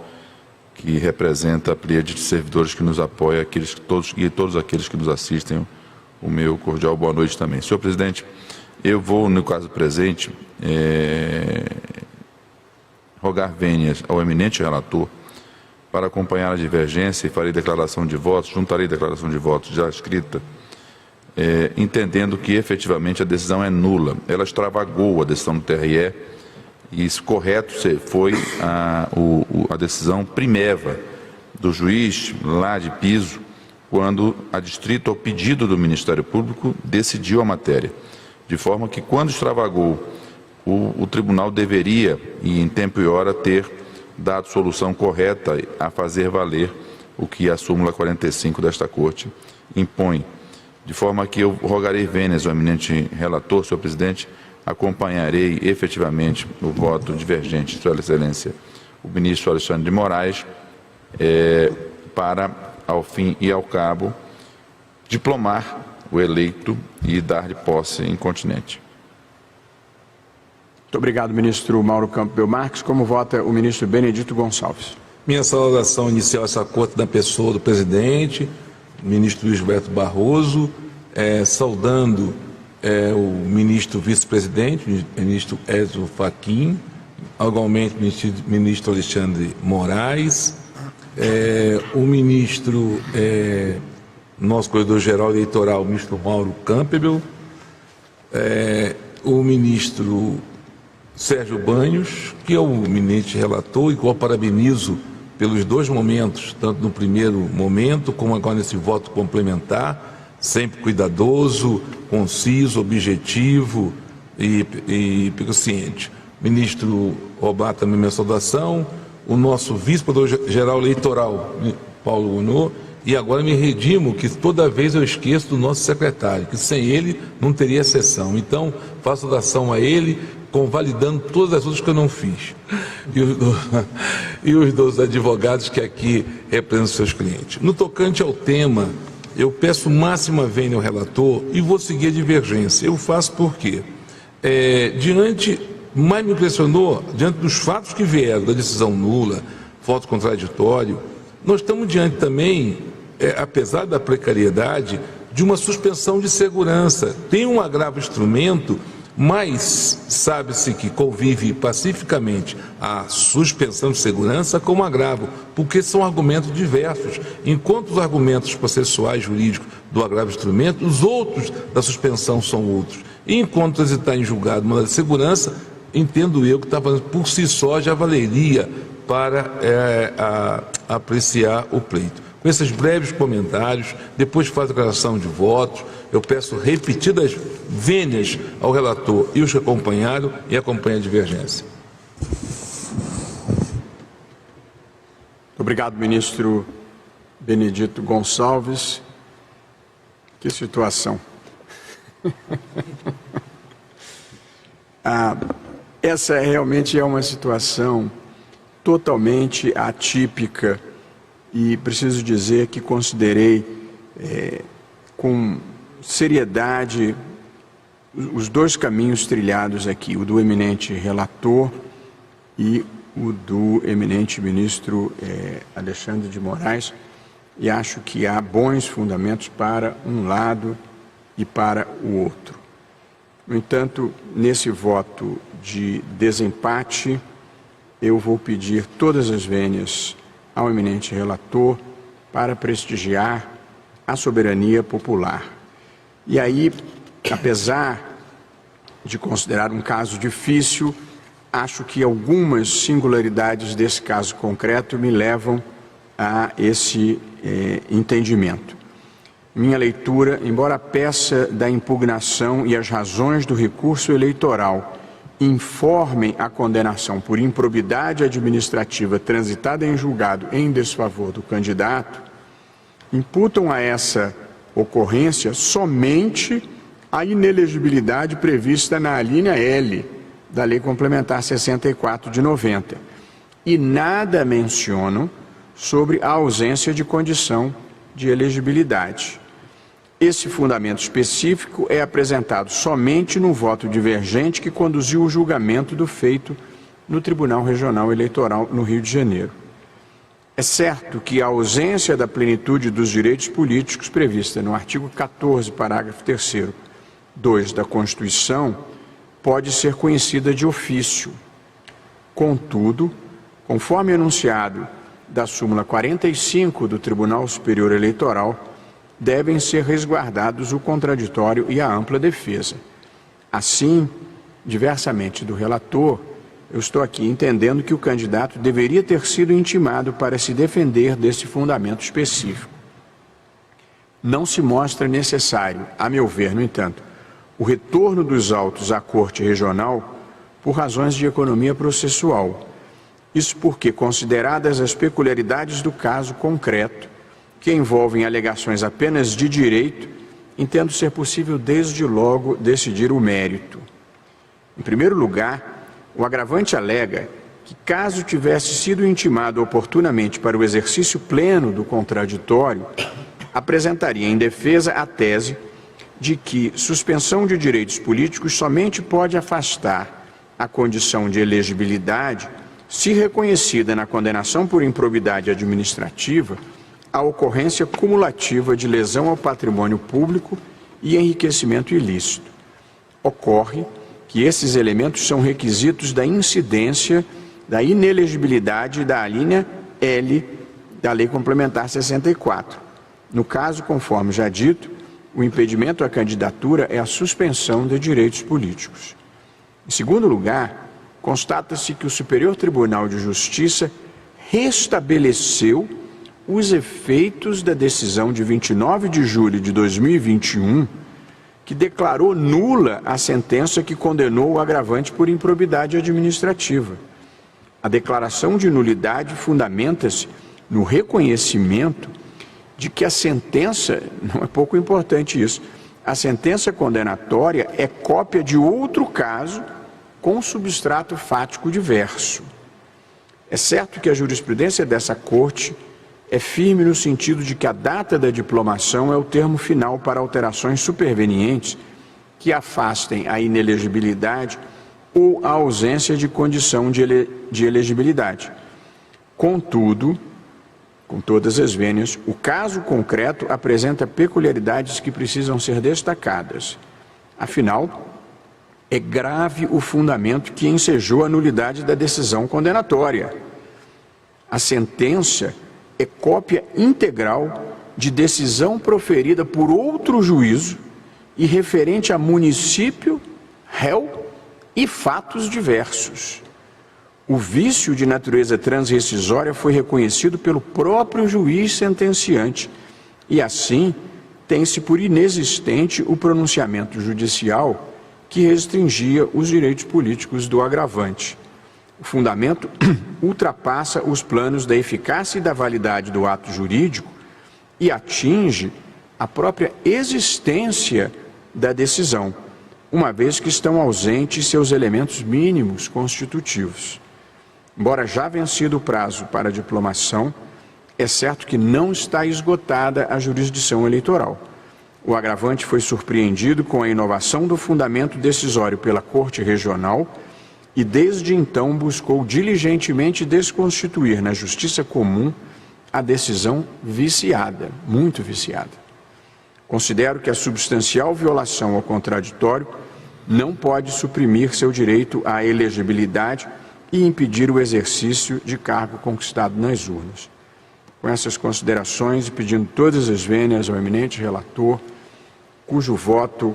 que representa a pleiade de servidores que nos apoia, todos aqueles que nos assistem, o meu cordial boa noite também. Senhor presidente, eu vou, no caso presente, rogar vênias ao eminente relator para acompanhar a divergência e farei declaração de votos, juntarei declaração de votos já escrita, entendendo que efetivamente a decisão é nula. Ela extravagou a decisão do TRE e isso correto foi a decisão primeva do juiz lá de Piso, quando a distrito, ao pedido do Ministério Público, decidiu a matéria. De forma que, quando extravagou, o tribunal deveria, e em tempo e hora, ter dado solução correta a fazer valer o que a súmula 45 desta Corte impõe. De forma que eu rogarei vênias ao eminente relator, senhor presidente, acompanharei efetivamente o voto divergente de Sua Excelência, o ministro Alexandre de Moraes, para, ao fim e ao cabo, diplomar o eleito e dar-lhe posse incontinente. Muito obrigado, ministro Mauro Campbell Marques. Como vota o ministro Benedito Gonçalves? Minha saudação inicial a essa corte na pessoa do presidente, ministro Luiz Roberto Barroso, saudando o ministro vice-presidente, ministro Edson Fachin, igualmente o ministro Alexandre Moraes, o ministro, nosso corredor-geral eleitoral, o ministro Mauro Campbell, o ministro Sérgio Banhos, que é o eminente relator, e qual parabenizo pelos dois momentos, tanto no primeiro momento como agora nesse voto complementar, sempre cuidadoso, conciso, objetivo e consciente. Ministro Roberto, também minha saudação, o nosso vice-procurador-geral eleitoral, Paulo Gounod, e agora me redimo que toda vez eu esqueço do nosso secretário, que sem ele não teria sessão. Então, faço oração a ele, convalidando todas as outras que eu não fiz. E os dos advogados que aqui representam seus clientes. No tocante ao tema, eu peço máxima vênia ao relator e vou seguir a divergência. Eu faço por quê? Mais me impressionou, diante dos fatos que vieram, da decisão nula, voto contraditório, nós estamos diante também, apesar da precariedade, de uma suspensão de segurança. Tem um agravo instrumento, mas sabe-se que convive pacificamente a suspensão de segurança com um agravo, porque são argumentos diversos. Enquanto os argumentos processuais jurídicos do agravo instrumento, os outros da suspensão são outros. E enquanto transitar em julgado mandado de segurança, entendo eu que por si só já valeria para apreciar o pleito. Com esses breves comentários, depois faz a declaração de votos, eu peço repetidas vênias ao relator e os que acompanharam e acompanham a divergência. Obrigado, ministro Benedito Gonçalves. Que situação. Essa realmente é uma situação totalmente atípica e preciso dizer que considerei com seriedade os dois caminhos trilhados aqui, o do eminente relator e o do eminente ministro Alexandre de Moraes, e acho que há bons fundamentos para um lado e para o outro. No entanto, nesse voto de desempate, eu vou pedir todas as vênias ao eminente relator para prestigiar a soberania popular. E aí, apesar de considerar um caso difícil, acho que algumas singularidades desse caso concreto me levam a esse entendimento. Minha leitura, embora a peça da impugnação e as razões do recurso eleitoral informem a condenação por improbidade administrativa transitada em julgado em desfavor do candidato, imputam a essa ocorrência somente a inelegibilidade prevista na alínea L da Lei Complementar 64 de 90 e nada mencionam sobre a ausência de condição de elegibilidade. Esse fundamento específico é apresentado somente no voto divergente que conduziu o julgamento do feito no Tribunal Regional Eleitoral no Rio de Janeiro. É certo que a ausência da plenitude dos direitos políticos prevista no artigo 14, parágrafo 3º, 2 da Constituição, pode ser conhecida de ofício. Contudo, conforme enunciado da súmula 45 do Tribunal Superior Eleitoral, devem ser resguardados o contraditório e a ampla defesa. Assim, diversamente do relator, eu estou aqui entendendo que o candidato deveria ter sido intimado para se defender desse fundamento específico. Não se mostra necessário, a meu ver, no entanto, o retorno dos autos à Corte Regional por razões de economia processual. Isso porque, consideradas as peculiaridades do caso concreto, que envolvem alegações apenas de direito, entendo ser possível desde logo decidir o mérito. Em primeiro lugar, o agravante alega que, caso tivesse sido intimado oportunamente para o exercício pleno do contraditório, apresentaria em defesa a tese de que suspensão de direitos políticos somente pode afastar a condição de elegibilidade se reconhecida na condenação por improbidade administrativa a ocorrência cumulativa de lesão ao patrimônio público e enriquecimento ilícito. Ocorre que esses elementos são requisitos da incidência da inelegibilidade da alínea L da Lei Complementar 64. No caso, conforme já dito, o impedimento à candidatura é a suspensão de direitos políticos. Em segundo lugar, constata-se que o Superior Tribunal de Justiça restabeleceu os efeitos da decisão de 29 de julho de 2021, que declarou nula a sentença que condenou o agravante por improbidade administrativa. A declaração de nulidade fundamenta-se no reconhecimento de que a sentença, não é pouco importante isso, a sentença condenatória é cópia de outro caso com substrato fático diverso. É certo que a jurisprudência dessa Corte é firme no sentido de que a data da diplomação é o termo final para alterações supervenientes que afastem a inelegibilidade ou a ausência de condição de elegibilidade. Contudo, com todas as vênias, o caso concreto apresenta peculiaridades que precisam ser destacadas. Afinal, é grave o fundamento que ensejou a nulidade da decisão condenatória. A sentença é cópia integral de decisão proferida por outro juízo e referente a município, réu e fatos diversos. O vício de natureza transrescisória foi reconhecido pelo próprio juiz sentenciante e, assim, tem-se por inexistente o pronunciamento judicial que restringia os direitos políticos do agravante. O fundamento ultrapassa os planos da eficácia e da validade do ato jurídico e atinge a própria existência da decisão, uma vez que estão ausentes seus elementos mínimos constitutivos. Embora já vencido o prazo para a diplomação, é certo que não está esgotada a jurisdição eleitoral. O agravante foi surpreendido com a inovação do fundamento decisório pela Corte Regional e, desde então, buscou diligentemente desconstituir na Justiça Comum a decisão viciada, muito viciada. Considero que a substancial violação ao contraditório não pode suprimir seu direito à elegibilidade e impedir o exercício de cargo conquistado nas urnas. Com essas considerações e pedindo todas as vênias ao eminente relator, cujo voto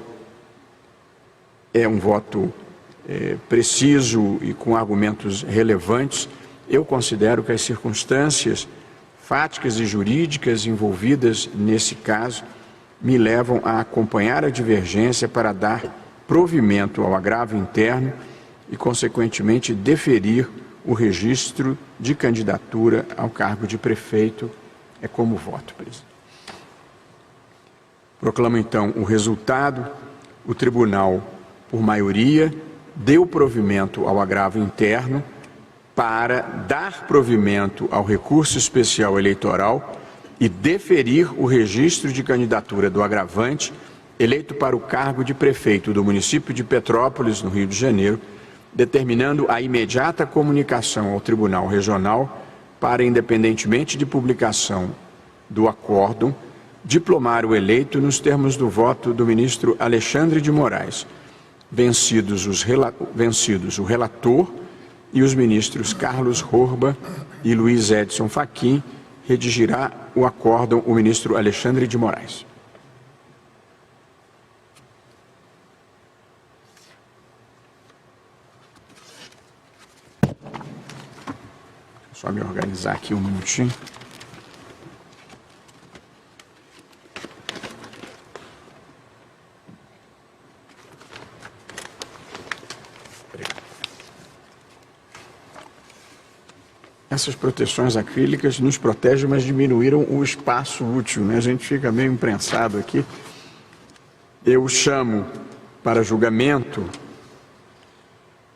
é um voto preciso e com argumentos relevantes, eu considero que as circunstâncias fáticas e jurídicas envolvidas nesse caso me levam a acompanhar a divergência para dar provimento ao agravo interno e, consequentemente, deferir o registro de candidatura ao cargo de prefeito. É como voto, presidente. Proclamo, então, o resultado. O tribunal, por maioria, deu provimento ao agravo interno para dar provimento ao recurso especial eleitoral e deferir o registro de candidatura do agravante eleito para o cargo de prefeito do município de Petrópolis, no Rio de Janeiro, determinando a imediata comunicação ao Tribunal Regional para, independentemente de publicação do acórdão, diplomar o eleito nos termos do voto do ministro Alexandre de Moraes, vencidos o relator e os ministros Carlos Horba e Luiz Edson Fachin. Redigirá o acórdão o ministro Alexandre de Moraes. Só me organizar aqui um minutinho. Essas proteções acrílicas nos protegem, mas diminuíram o espaço útil, né? A gente fica meio imprensado aqui. Eu chamo para julgamento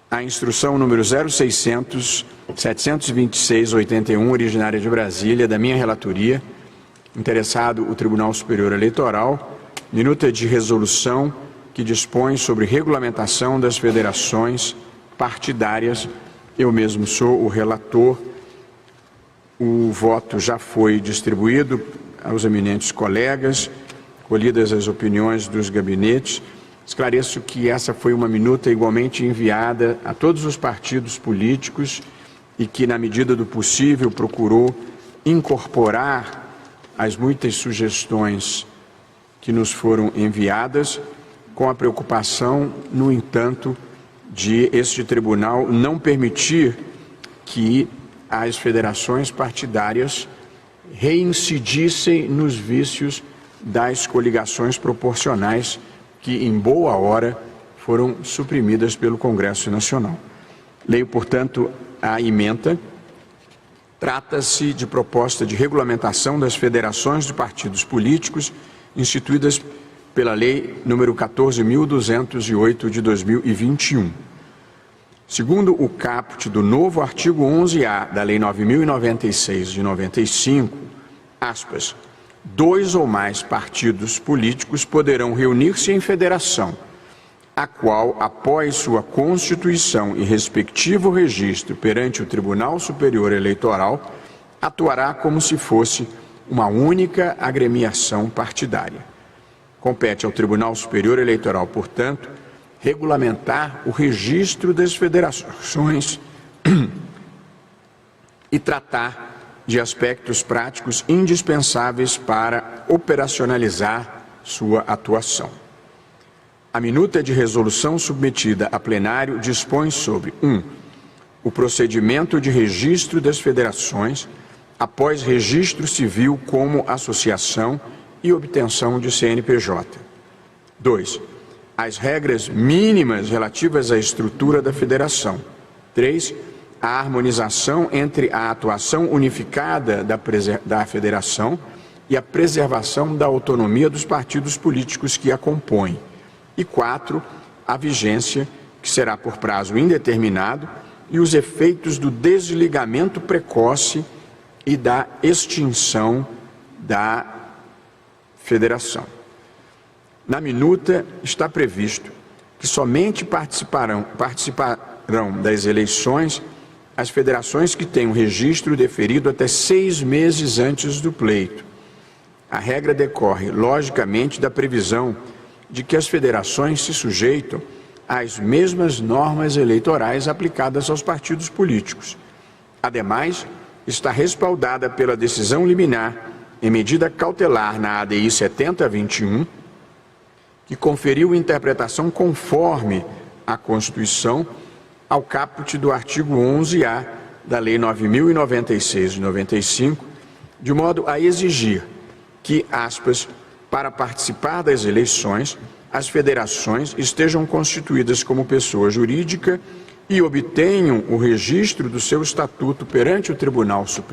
a instrução número 0600-726-81, originária de Brasília, da minha relatoria, interessado o Tribunal Superior Eleitoral, minuta de resolução que dispõe sobre regulamentação das federações partidárias. Eu mesmo sou o relator. O voto já foi distribuído aos eminentes colegas, colhidas as opiniões dos gabinetes. Esclareço que essa foi uma minuta igualmente enviada a todos os partidos políticos e que, na medida do possível, procurou incorporar as muitas sugestões que nos foram enviadas, com a preocupação, no entanto, de este tribunal não permitir que as federações partidárias reincidissem nos vícios das coligações proporcionais que, em boa hora, foram suprimidas pelo Congresso Nacional. Leio, portanto, à ementa, trata-se de proposta de regulamentação das federações de partidos políticos instituídas pela Lei nº 14.208 de 2021. Segundo o caput do novo artigo 11A da Lei 9.096 de 95, aspas, 2 ou mais partidos políticos poderão reunir-se em federação, a qual, após sua constituição e respectivo registro perante o Tribunal Superior Eleitoral, atuará como se fosse uma única agremiação partidária. Compete ao Tribunal Superior Eleitoral, portanto, regulamentar o registro das federações e tratar de aspectos práticos indispensáveis para operacionalizar sua atuação. A minuta de resolução submetida a plenário dispõe sobre 1. O procedimento de registro das federações após registro civil como associação e obtenção de CNPJ. 2. As regras mínimas relativas à estrutura da federação. 3. A harmonização entre a atuação unificada da federação e a preservação da autonomia dos partidos políticos que a compõem. E 4. A vigência, que será por prazo indeterminado, e os efeitos do desligamento precoce e da extinção da federação. Na minuta está previsto que somente participarão das eleições as federações que tenham registro deferido até 6 meses antes do pleito. A regra decorre, logicamente, da previsão de que as federações se sujeitam às mesmas normas eleitorais aplicadas aos partidos políticos. Ademais, está respaldada pela decisão liminar em medida cautelar na ADI 7021, que conferiu interpretação conforme a Constituição ao caput do artigo 11A da Lei 9.096 de 95, de modo a exigir que, aspas, para participar das eleições, as federações estejam constituídas como pessoa jurídica e obtenham o registro do seu estatuto perante o Tribunal Superior